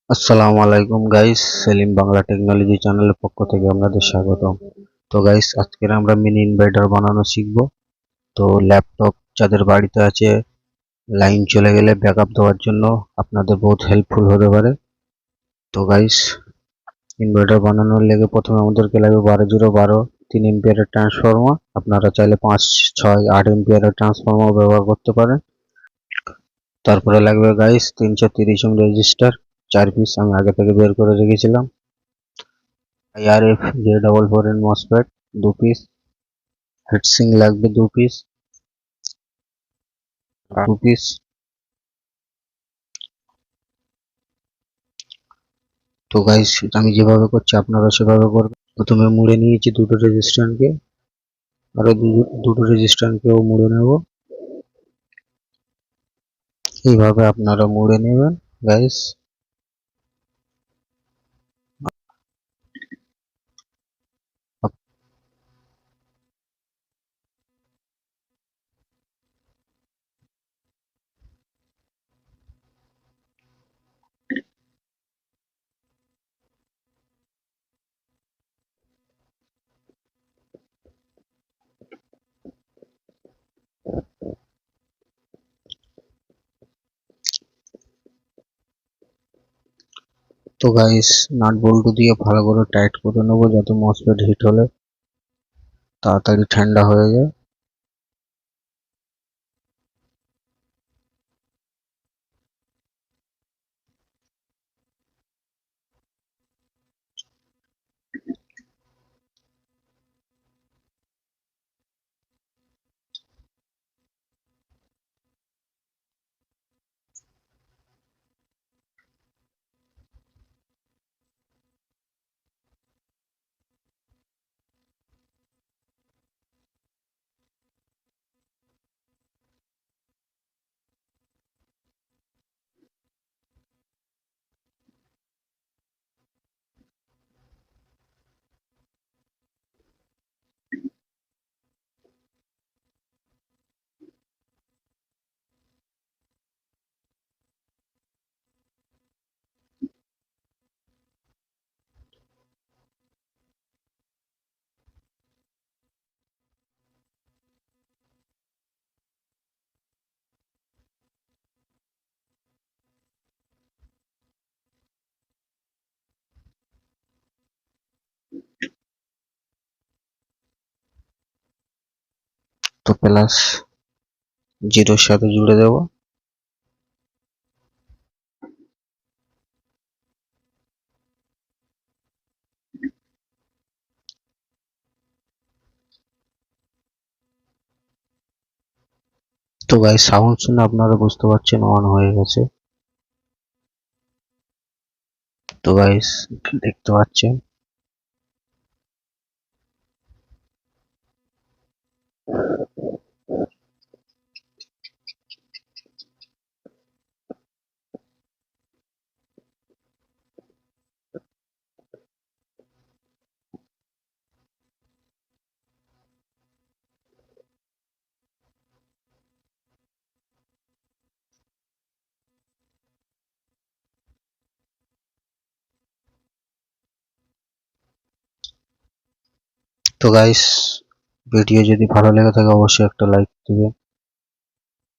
আসসালামু আলাইকুম guys, Selim Bangla technology চ্যানেলের পক্ষ থেকে আপনাদের স্বাগতম। তো গাইস, আজকের আমরা মিনি ইনভার্টার বানানো শিখব। তো ল্যাপটপ যাদের বাড়িতে আছে, লাইন চলে গেলে ব্যাকআপ দেওয়ার জন্য আপনাদের বহুত হেল্পফুল হতে পারে। তো গাইস, ইনভার্টার বানানোর লেগে প্রথমে আমাদেরকে লাগবে 12 0 12 3 এম্পিয়ারের ট্রান্সফরমার। আপনারা চাইলে 5 6 8 এম্পিয়ারের ট্রান্সফরমার ব্যবহার করতে পারেন। তারপরে লাগবে গাইস 330 ওহম রেজিস্টার 4 পিস, আমি আগে থেকে বের করে রেখেছিলাম। IRF J44N MOSFET 2 piece, heatsink লাগবে 2 পিস। তো গাইস, আমি যেভাবে করছি আপনারা সেভাবে করবেন। প্রথমে মুড়ে নিয়েছি দুটো রেজিস্ট্যান্টকে, আরো দুটো রেজিস্ট্যান্টকেও মুড়ে নেব। এইভাবে আপনারা মুড়ে নেবেন গাইস। তো গাইস, নাট বল্টু দিয়ে ভালো করে টাইট করে নেবো যাতে মসফেট হিট হলে তাড়াতাড়ি ঠান্ডা হয়ে যায়। তো প্লাস জিরোর সাথে জুড়ে দেবো। তো গাইস, সাউন্ড শুনে আপনারা বুঝতে পারছেন অন হয়ে গেছে। তো গাইস, দেখতে পাচ্ছেন। তো গাইস, ভিডিও যদি ভালো লেগে থাকে অবশ্যই একটা লাইক দিবেন।